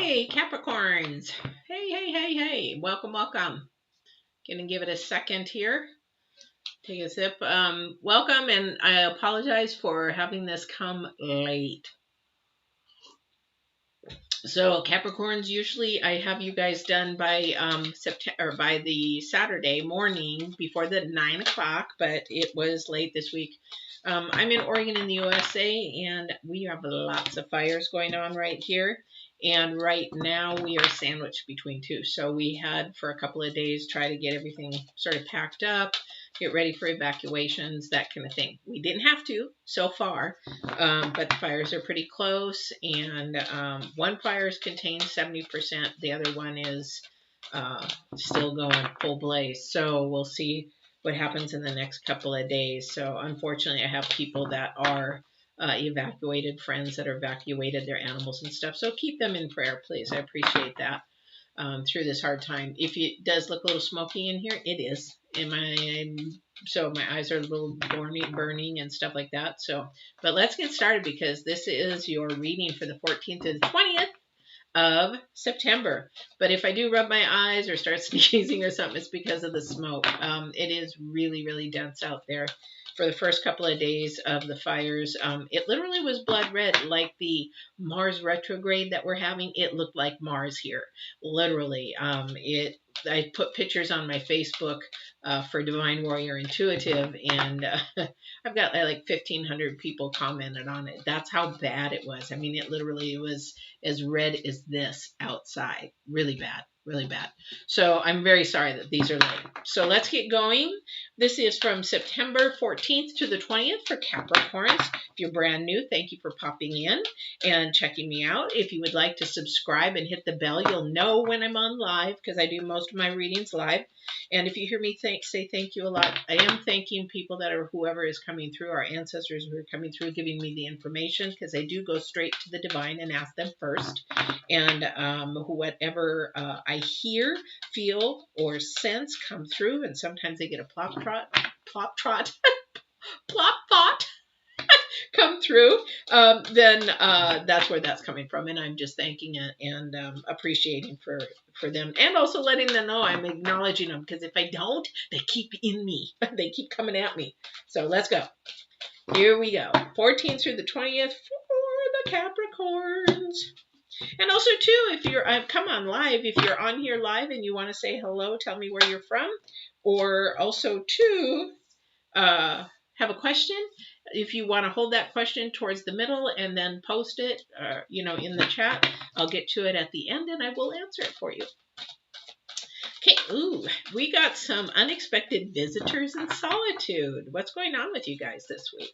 Hey, Capricorns. Hey. Welcome. Gonna give it a second here. Take a sip. Welcome, and I apologize for having this come late. So Capricorns, usually I have you guys done by September, or by the Saturday morning before the 9 o'clock, but it was late this week. I'm in Oregon in the USA, and we have lots of fires going on right here. And right now we are sandwiched between two. So we had for a couple of days try to get everything sort of packed up, get ready for evacuations, that kind of thing. We didn't have to so far, but the fires are pretty close. And one fire is contained 70%. The other one is still going full blaze. So we'll see what happens in the next couple of days. So unfortunately, I have people that are evacuated, friends that are evacuated, their animals and stuff. So keep them in prayer, please. I appreciate that through this hard time. If it does look a little smoky in here, it is. So my eyes are a little burning and stuff like that. So, but let's get started because this is your reading for the 14th to the 20th of September. But if I do rub my eyes or start sneezing or something, it's because of the smoke. It is really dense out there. For the first couple of days of the fires, it literally was blood red, like the Mars Retrograde that we're having. It looked like Mars here, literally. I put pictures on my Facebook for Divine Warrior Intuitive, and I've got like 1,500 people commented on it. That's how bad it was. I mean, it literally was as red as this outside. Really bad. So I'm very sorry that these are late. So let's get going. This is from September 14th to the 20th for Capricorns. If you're brand new, thank you for popping in and checking me out. If you would like to subscribe and hit the bell, you'll know when I'm on live because I do most of my readings live. And if you hear me say thank you a lot, I am thanking people that are whoever is coming through, our ancestors who are coming through, giving me the information, because I do go straight to the divine and ask them first. And whatever I hear, feel, or sense come through, and sometimes they get a plop thought come through, then that's where that's coming from. And I'm just thanking it and appreciating for them, and also letting them know I'm acknowledging them, because if I don't, they keep in me. They keep coming at me. So let's go. Here we go. 14th through the 20th for the Capricorns. And also, too, if you're, come on live, if you're on here live and you want to say hello, tell me where you're from, or also, too, have a question. If you want to hold that question towards the middle and then post it, in the chat, I'll get to it at the end and I will answer it for you. Okay, we got some unexpected visitors in solitude. What's going on with you guys this week?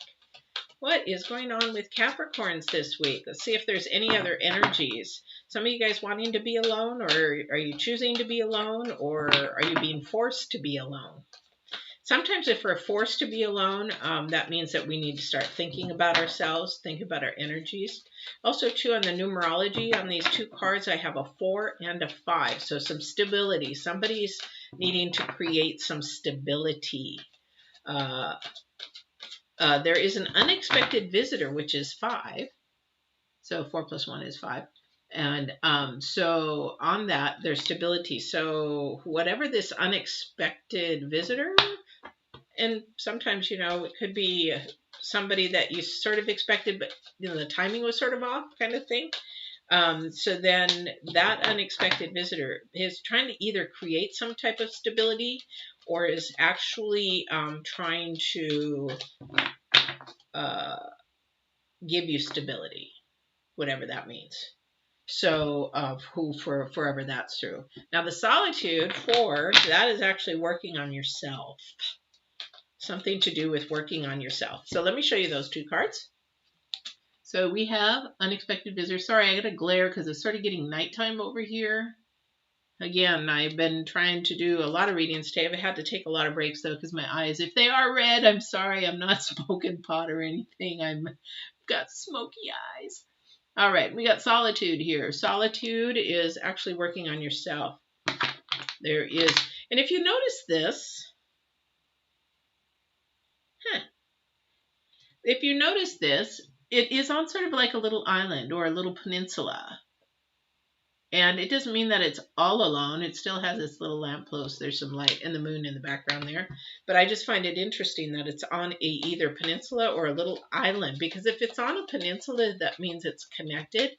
What is going on with Capricorns this week? Let's see if there's any other energies. Some of you guys wanting to be alone, or are you choosing to be alone, or are you being forced to be alone? Sometimes if we're forced to be alone, that means that we need to start thinking about ourselves, think about our energies. Also, too, on the numerology, on these two cards, I have a 4 and a 5. So some stability. Somebody's needing to create some stability. There is an unexpected visitor, which is 5. So 4 plus 1 is 5. And so on that, there's stability. So whatever this unexpected visitor, and sometimes, it could be somebody that you sort of expected, but, the timing was sort of off kind of thing. So then that unexpected visitor is trying to either create some type of stability or is actually trying to give you stability, whatever that means. So for forever that's through. Now the solitude 4, that is actually working on yourself. Something to do with working on yourself. So let me show you those two cards. So we have unexpected visitor. Sorry, I got a glare because it's sort of getting nighttime over here. Again, I've been trying to do a lot of readings today. I've had to take a lot of breaks though because my eyes, if they are red, I'm sorry. I'm not smoking pot or anything. I've got smoky eyes. All right, we got solitude here. Solitude is actually working on yourself. There is, and if you notice this, if you notice this, it is on sort of like a little island or a little peninsula. And it doesn't mean that it's all alone. It still has its little lamppost. There's some light and the moon in the background there. But I just find it interesting that it's on either peninsula or a little island. Because if it's on a peninsula, that means it's connected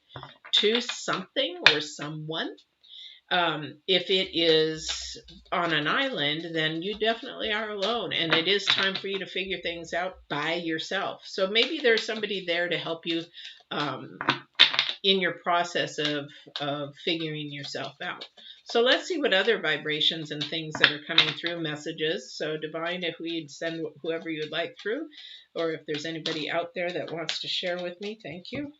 to something or someone. If it is on an island, then you definitely are alone. And it is time for you to figure things out by yourself. So maybe there's somebody there to help you in your process of figuring yourself out. So let's see what other vibrations and things that are coming through, messages. So Divine, if we'd send whoever you'd like through, or if there's anybody out there that wants to share with me, thank you.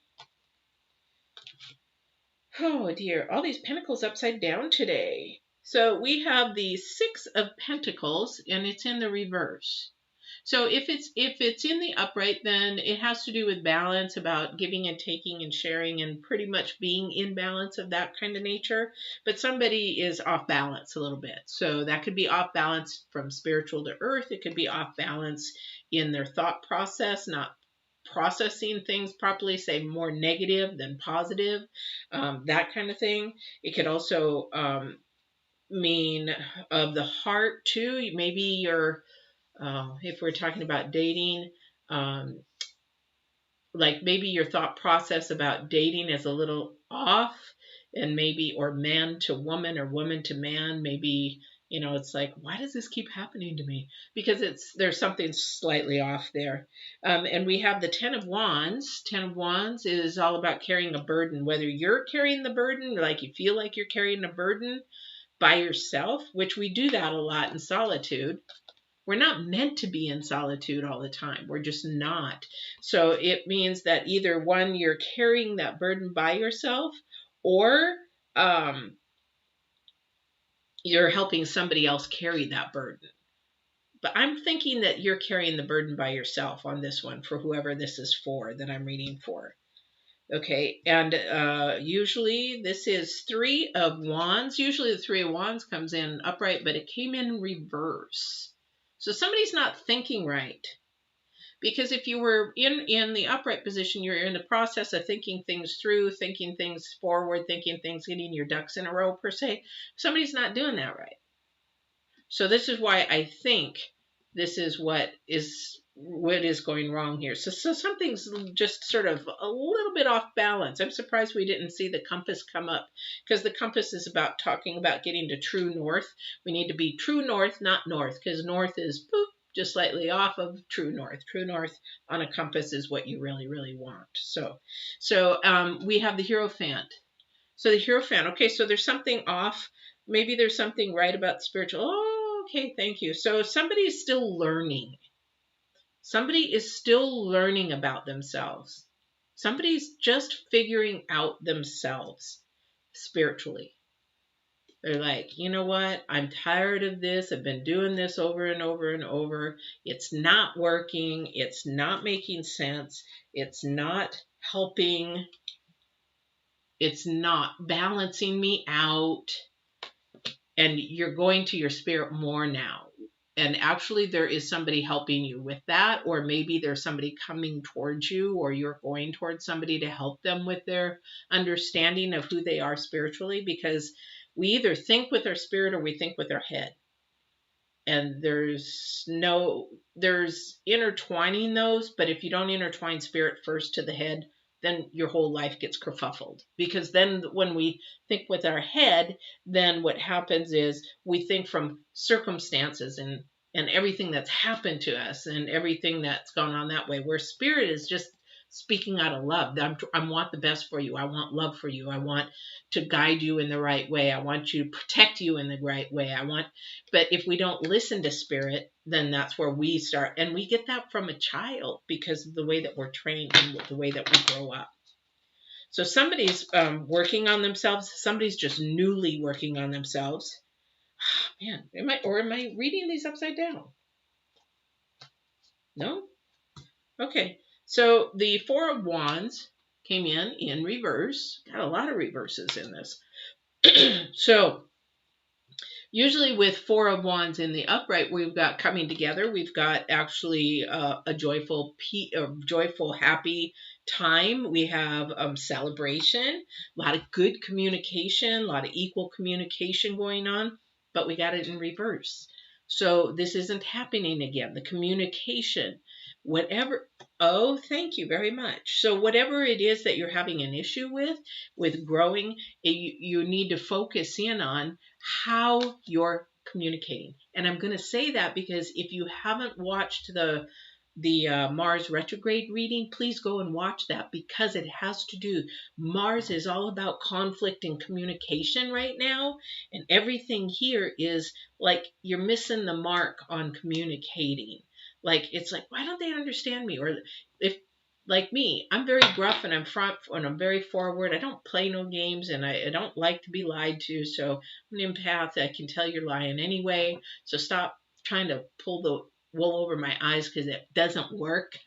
Oh dear, all these pentacles upside down today. So we have the Six of Pentacles, and it's in the reverse. So if it's in the upright, then it has to do with balance, about giving and taking and sharing and pretty much being in balance of that kind of nature. But somebody is off balance a little bit. So that could be off balance from spiritual to earth. It could be off balance in their thought process, not processing things properly, say more negative than positive, that kind of thing. It could also mean of the heart too. Maybe you're if we're talking about dating, like maybe your thought process about dating is a little off, and maybe, or man to woman or woman to man, maybe, you know, it's like, why does this keep happening to me? Because there's something slightly off there. And we have the Ten of Wands. Ten of Wands is all about carrying a burden, whether you're carrying the burden, like you feel like you're carrying a burden by yourself, which we do that a lot in solitude. We're not meant to be in solitude all the time. We're just not. So it means that either one, you're carrying that burden by yourself, or you're helping somebody else carry that burden. But I'm thinking that you're carrying the burden by yourself on this one, for whoever this is for, that I'm reading for. Okay, and usually this is Three of Wands. Usually the Three of Wands comes in upright, but it came in reverse. So somebody's not thinking right. Because if you were in the upright position, you're in the process of thinking things through, thinking things forward, thinking things, getting your ducks in a row, per se. Somebody's not doing that right. So this is why I think this is what is going wrong here. So something's just sort of a little bit off balance. I'm surprised we didn't see the compass come up, because the compass is about talking about getting to true north. We need to be true north, not north, because north is boop, just slightly off of true north. True north on a compass is what you really, really want. So we have the Hierophant. So the Hierophant, okay, so there's something off. Maybe there's something right about spiritual. Oh, okay, thank you. So somebody's still learning. Somebody is still learning about themselves. Somebody's just figuring out themselves spiritually. They're like, you know what? I'm tired of this. I've been doing this over and over and over. It's not working. It's not making sense. It's not helping. It's not balancing me out. And you're going to your spirit more now. And actually there is somebody helping you with that, or maybe there's somebody coming towards you, or you're going towards somebody to help them with their understanding of who they are spiritually, because we either think with our spirit or we think with our head. And there's intertwining those, but if you don't intertwine spirit first to the head, then your whole life gets kerfuffled. Because then when we think with our head, then what happens is we think from circumstances and everything that's happened to us and everything that's gone on that way, where spirit is just speaking out of love. I want the best for you. I want love for you. I want to guide you in the right way. I want you to protect you in the right way. But if we don't listen to spirit, then that's where we start. And we get that from a child because of the way that we're trained and the way that we grow up. So somebody's working on themselves. Somebody's just newly working on themselves. Man, am I reading these upside down? No? Okay. So the Four of Wands came in reverse. Got a lot of reverses in this. So Usually with Four of Wands in the upright, we've got coming together. We've got actually a joyful, happy time. We have celebration, a lot of good communication, a lot of equal communication going on, but we got it in reverse. So this isn't happening again. The communication, whatever. Oh, thank you very much. So whatever it is that you're having an issue with growing, you need to focus in on how you're communicating. And I'm going to say that because if you haven't watched the Mars retrograde reading, please go and watch that, because it has to do. Mars is all about conflict and communication right now, and everything here is like you're missing the mark on communicating. Like it's like, why don't they understand me? Or if like me, I'm very gruff and I'm front and I'm very forward. I don't play no games, and I don't like to be lied to. So I'm an empath. I can tell you're lying anyway. So stop trying to pull the wool over my eyes, because it doesn't work.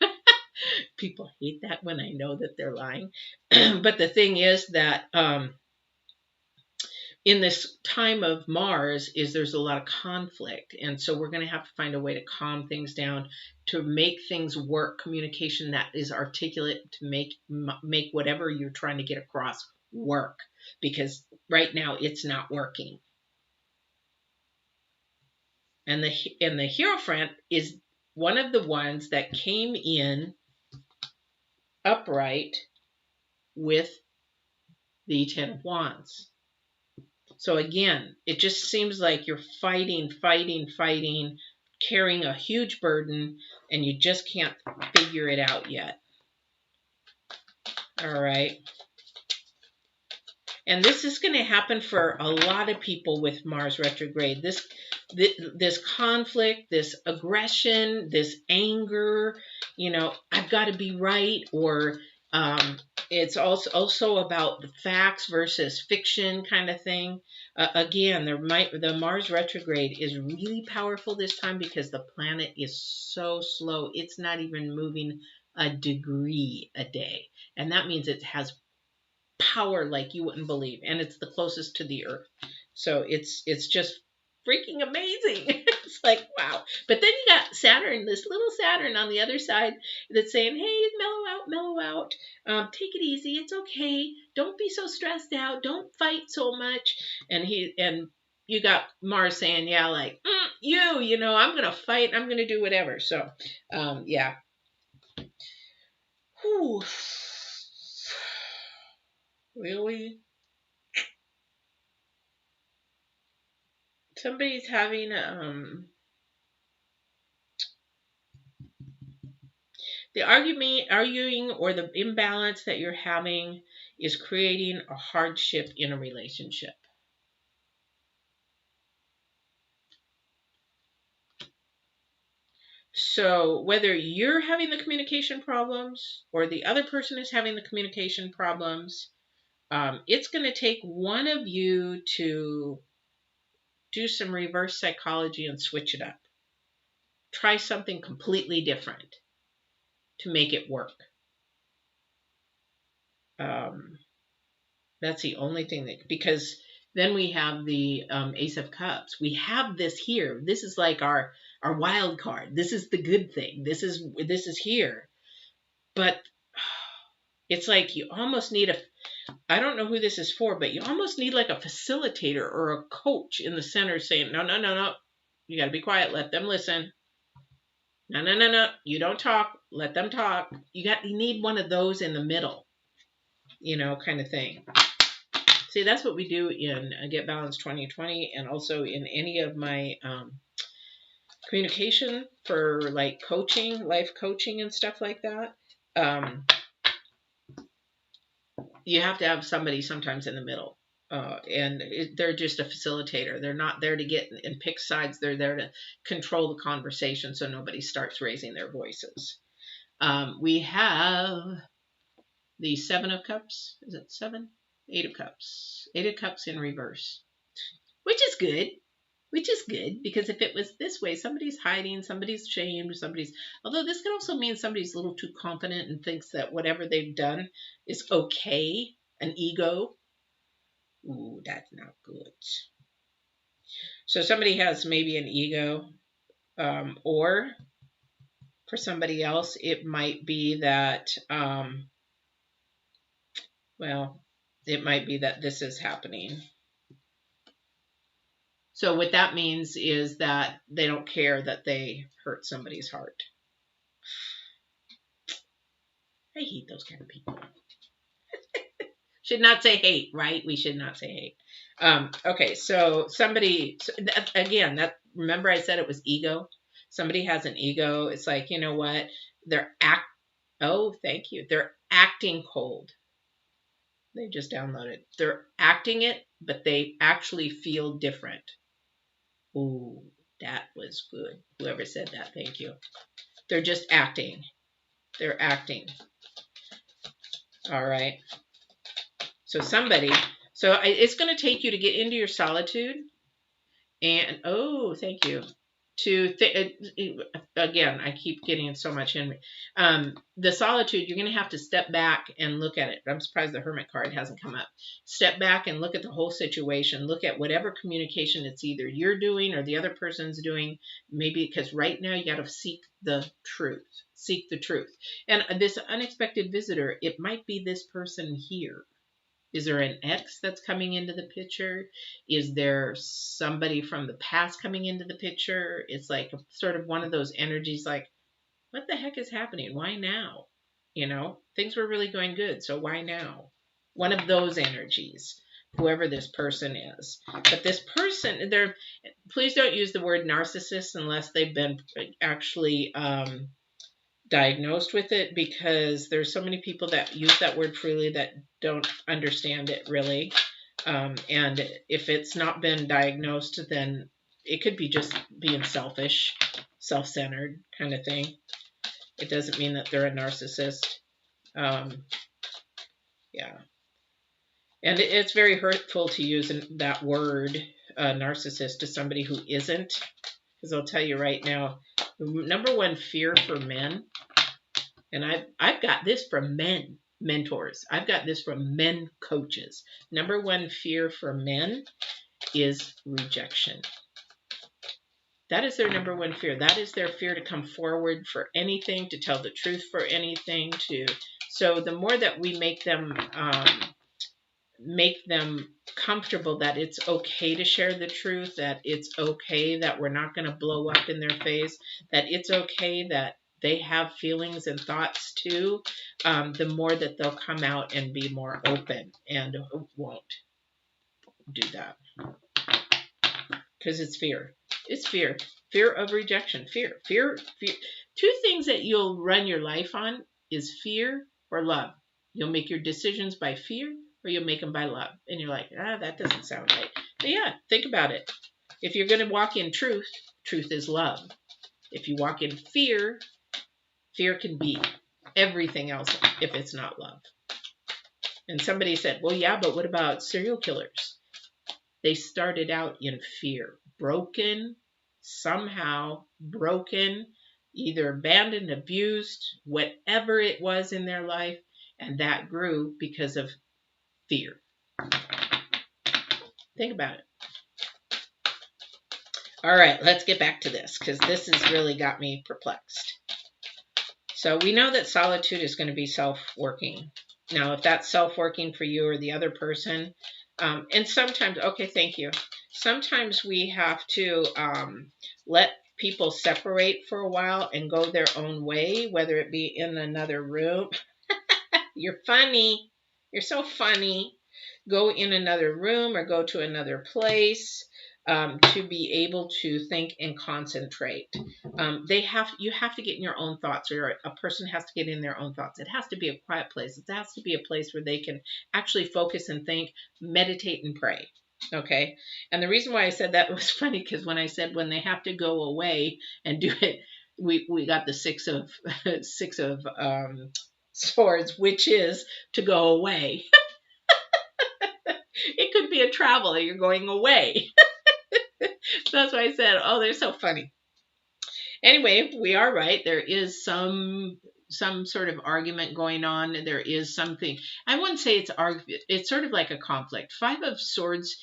People hate that when I know that they're lying. But the thing is that in this time of Mars is there's a lot of conflict. And so we're going to have to find a way to calm things down, to make things work, communication that is articulate, to make whatever you're trying to get across work, because right now it's not working. And the Hierophant is one of the ones that came in upright with the Ten of Wands. So again, it just seems like you're fighting, carrying a huge burden, and you just can't figure it out yet. All right. And this is going to happen for a lot of people with Mars retrograde. This conflict, this aggression, this anger, I've got to be right, or it's also about the facts versus fiction kind of thing. Again, the Mars retrograde is really powerful this time because the planet is so slow. It's not even moving a degree a day. And that means it has power like you wouldn't believe, and it's the closest to the Earth. So it's just freaking amazing. It's like, wow. But then you got Saturn, this little Saturn on the other side, that's saying, hey, mellow out, take it easy, it's okay, don't be so stressed out, don't fight so much. And you got Mars saying, yeah, like, I'm gonna fight, I'm gonna do whatever. So yeah. Whew. Really? Somebody's having the arguing or the imbalance that you're having is creating a hardship in a relationship. So whether you're having the communication problems or the other person is having the communication problems, it's going to take one of you to do some reverse psychology and switch it up. Try something completely different to make it work. That's the only thing because then we have the Ace of Cups. We have this here. This is like our wild card. This is the good thing. This is here. But it's like you almost need I don't know who this is for, but you almost need like a facilitator or a coach in the center saying, no. You got to be quiet. Let them listen. No. You don't talk. Let them talk. You need one of those in the middle, kind of thing. See, that's what we do in Get Balanced 2020, and also in any of my communication for like coaching, life coaching and stuff like that. You have to have somebody sometimes in the middle. And they're just a facilitator. They're not there to get and pick sides. They're there to control the conversation so nobody starts raising their voices. We have the Seven of Cups. Is it 7? 8 of Cups. 8 of Cups in reverse. Which is good. Because if it was this way, somebody's hiding, somebody's shamed, although this could also mean somebody's a little too confident and thinks that whatever they've done is okay. An ego. Ooh, that's not good. So somebody has maybe an ego, or for somebody else, it might be that, well, it might be that this is happening. So what that means is that they don't care that they hurt somebody's heart. I hate those kind of people. Should not say hate, right? We should not say hate. Okay, so somebody, again, that, remember I said it was ego? Somebody has an ego. It's like, you know what? Oh, thank you. They're acting cold. They just downloaded. They're acting it, but they actually feel different. Ooh, that was good. Whoever said that, thank you. They're just acting. They're acting. All right. So it's going to take you to get into your solitude. And, oh, thank you. Again, I keep getting so much in me. The solitude, you're going to have to step back and look at it. I'm surprised the Hermit card hasn't come up. Step back and look at the whole situation. Look at whatever communication it's either you're doing or the other person's doing. Maybe because right now you got to seek the truth. Seek the truth. And this unexpected visitor, it might be this person here. Is there an ex that's coming into the picture? Is there somebody from the past coming into the picture? It's like sort of one of those energies like, what the heck is happening? Why now? You know, things were really going good, so why now? One of those energies, whoever this person is. But this person, please don't use the word narcissist unless they've been actually diagnosed with it, because there's so many people that use that word freely that don't understand it really. And if it's not been diagnosed, then it could be just being selfish, self-centered kind of thing. It doesn't mean that they're a narcissist. Yeah. And it's very hurtful to use that word, narcissist, to somebody who isn't. Because I'll tell you right now, number one fear for men, and I've got this from men mentors. I've got this from men coaches. Number one fear for men is rejection. That is their number one fear. That is their fear to come forward for anything, to tell the truth for anything. So the more that we make them comfortable that it's okay to share the truth, that it's okay that we're not going to blow up in their face, that it's okay that they have feelings and thoughts too, the more that they'll come out and be more open and won't do that. Because it's fear. It's fear. Fear of rejection. Fear. Two things that you'll run your life on is fear or love. You'll make your decisions by fear or you'll make them by love. And you're like, that doesn't sound right. But yeah, think about it. If you're going to walk in truth, truth is love. If you walk in fear, fear can be everything else if it's not love. And somebody said, well, yeah, but what about serial killers? They started out in fear, somehow broken, either abandoned, abused, whatever it was in their life, and that grew because of fear. Think about it. All right, let's get back to this, because this has really got me perplexed. So we know that solitude is going to be self-working. Now, if that's self-working for you or the other person, and sometimes, okay, thank you. Sometimes we have to let people separate for a while and go their own way, whether it be in another room. You're funny. You're so funny. Go in another room or go to another place to be able to think and concentrate. You have to get in your own thoughts, or a person has to get in their own thoughts. It has to be a quiet place. It has to be a place where they can actually focus and think, meditate and pray. Okay. And the reason why I said that was funny, because when I said when they have to go away and do it, we got the six of swords, which is to go away. It could be a travel, you're going away. So that's why I said, oh, they're so funny. Anyway, we are right. There is some sort of argument going on. There is something. I wouldn't say it's argument. It's sort of like a conflict. Five of Swords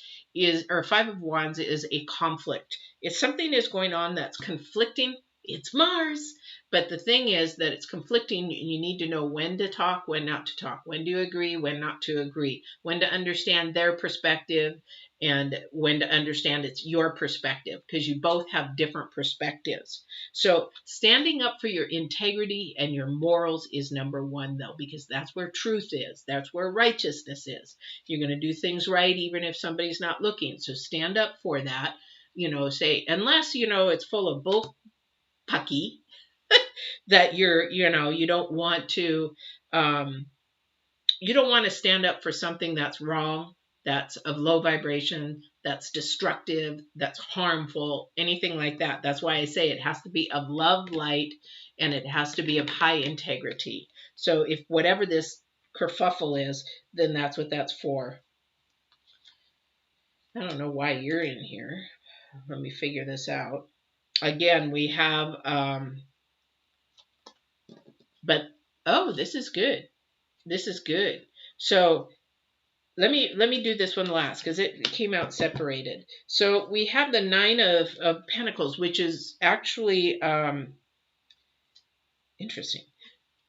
or Five of Wands is a conflict. If something is going on that's conflicting, it's Mars. But the thing is that it's conflicting. You need to know when to talk, when not to talk, when to agree, when not to agree, when to understand their perspective, and when to understand it's your perspective, because you both have different perspectives. So standing up for your integrity and your morals is number one, though, because that's where truth is. That's where righteousness is. You're going to do things right even if somebody's not looking. So stand up for that. Say, unless, it's full of bull pucky that you don't want to, stand up for something that's wrong, that's of low vibration, that's destructive, that's harmful, anything like that. That's why I say it has to be of love, light, and it has to be of high integrity. So if whatever this kerfuffle is, then that's what that's for. I don't know why you're in here. Let me figure this out. Again, we have, this is good. This is good. So let me do this one last because it came out separated. So we have the Nine of Pentacles, which is actually interesting.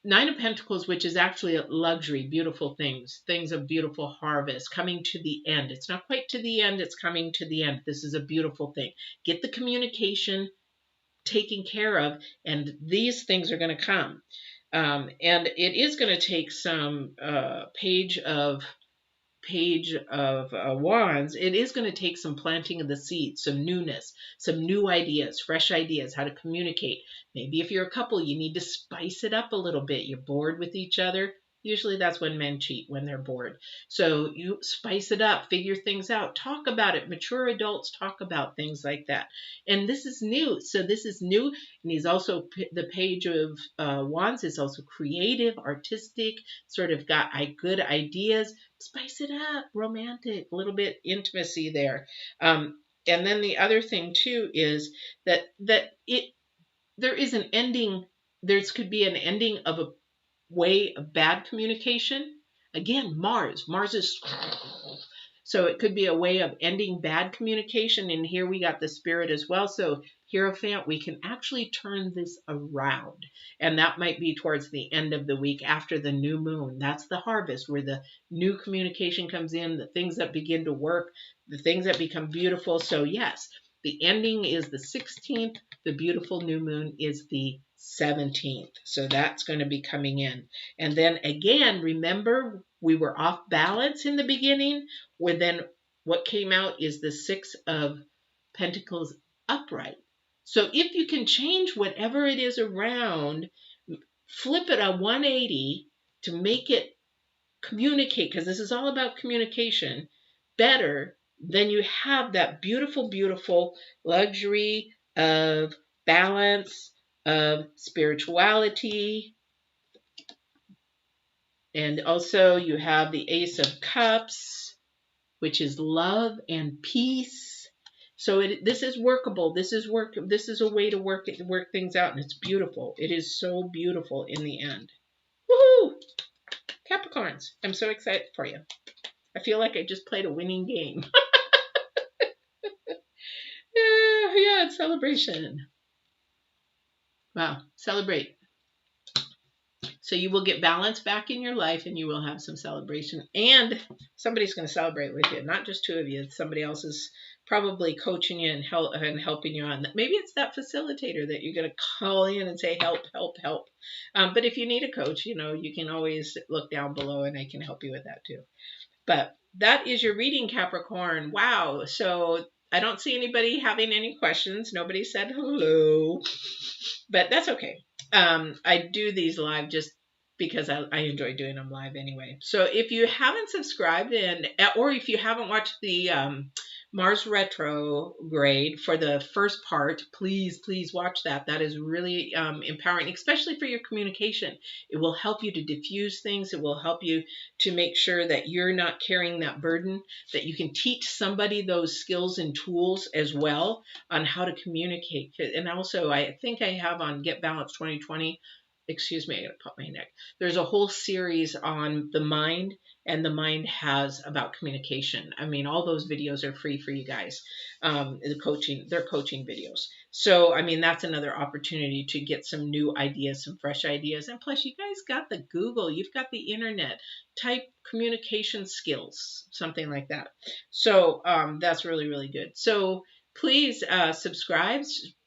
Nine of Pentacles, which is actually luxury, beautiful things of beautiful harvest, coming to the end. It's not quite to the end, it's coming to the end. This is a beautiful thing. Get the communication taken care of, and these things are going to come. And it is going to take some Page of Wands. It is going to take some planting of the seeds, some newness, some new ideas, fresh ideas, how to communicate. Maybe if you're a couple, you need to spice it up a little bit. You're bored with each other. Usually that's when men cheat, when they're bored. So you spice it up, figure things out, talk about it. Mature adults talk about things like that. And this is new. So this is new. And he's also, the Page of Wands is also creative, artistic, sort of got good ideas. Spice it up, romantic, a little bit intimacy there. And then the other thing too is that there is an ending. There could be an ending of a way of bad communication. Again, Mars is, so it could be a way of ending bad communication. And here we got the Spirit as well. So Hierophant, we can actually turn this around. And that might be towards the end of the week after the new moon. That's the harvest, where the new communication comes in, the things that begin to work, the things that become beautiful. So yes, the ending is the 16th. The beautiful new moon is the 17th. So that's going to be coming in. And then again, remember, we were off balance in the beginning, where then what came out is the Six of Pentacles upright. So if you can change whatever it is around, flip it a 180 to make it communicate, because this is all about communication, better, then you have that beautiful, beautiful luxury of balance, of spirituality. And also you have the Ace of Cups, which is love and peace. So this is workable. This is a way to work things out, and it's beautiful. It is so beautiful in the end. Woohoo! Capricorns, I'm so excited for you. I feel like I just played a winning game. Yeah, it's celebration. Wow, celebrate. So you will get balance back in your life, and you will have some celebration, and somebody's going to celebrate with you. Not just two of you. Somebody else is probably coaching you and helping you on. Maybe it's that facilitator that you're going to call in and say, help, help, help. But if you need a coach, you can always look down below, and I can help you with that too. But that is your reading, Capricorn. Wow. So I don't see anybody having any questions. Nobody said hello, but that's okay. I do these live just because I enjoy doing them live anyway. So if you haven't subscribed, or if you haven't watched the Mars Retrograde for the first part, please watch that. That is really empowering, especially for your communication. It will help you to diffuse things. It will help you to make sure that you're not carrying that burden, that you can teach somebody those skills and tools as well on how to communicate. And also, I think I have on Get Balance 2020 excuse me, I gotta pop my neck. There's a whole series on the mind, and the mind has about communication. I mean, all those videos are free for you guys. They're coaching videos. So, I mean, that's another opportunity to get some new ideas, some fresh ideas. And plus, you guys got the Google, you've got the internet. Type communication skills, something like that. So, that's really, really good. So, please subscribe.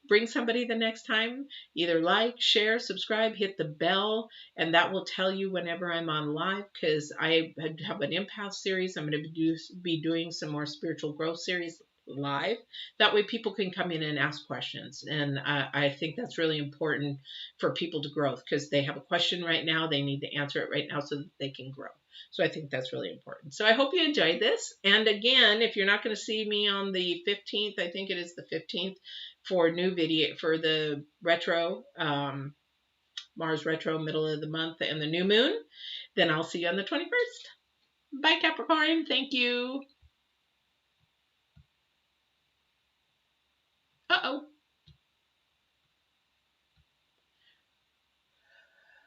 Bring somebody the next time. Either like, share, subscribe, hit the bell, and that will tell you whenever I'm on live, because I have an empath series. I'm going to be doing some more spiritual growth series live. That way people can come in and ask questions. And I think that's really important for people to grow, because they have a question right now. They need to answer it right now so that they can grow. So I think that's really important. So I hope you enjoyed this. And again, if you're not going to see me on the 15th, I think it is the 15th, for new video for the retro, Mars retro, middle of the month, and the new moon, then I'll see you on the 21st. Bye, Capricorn. Thank you.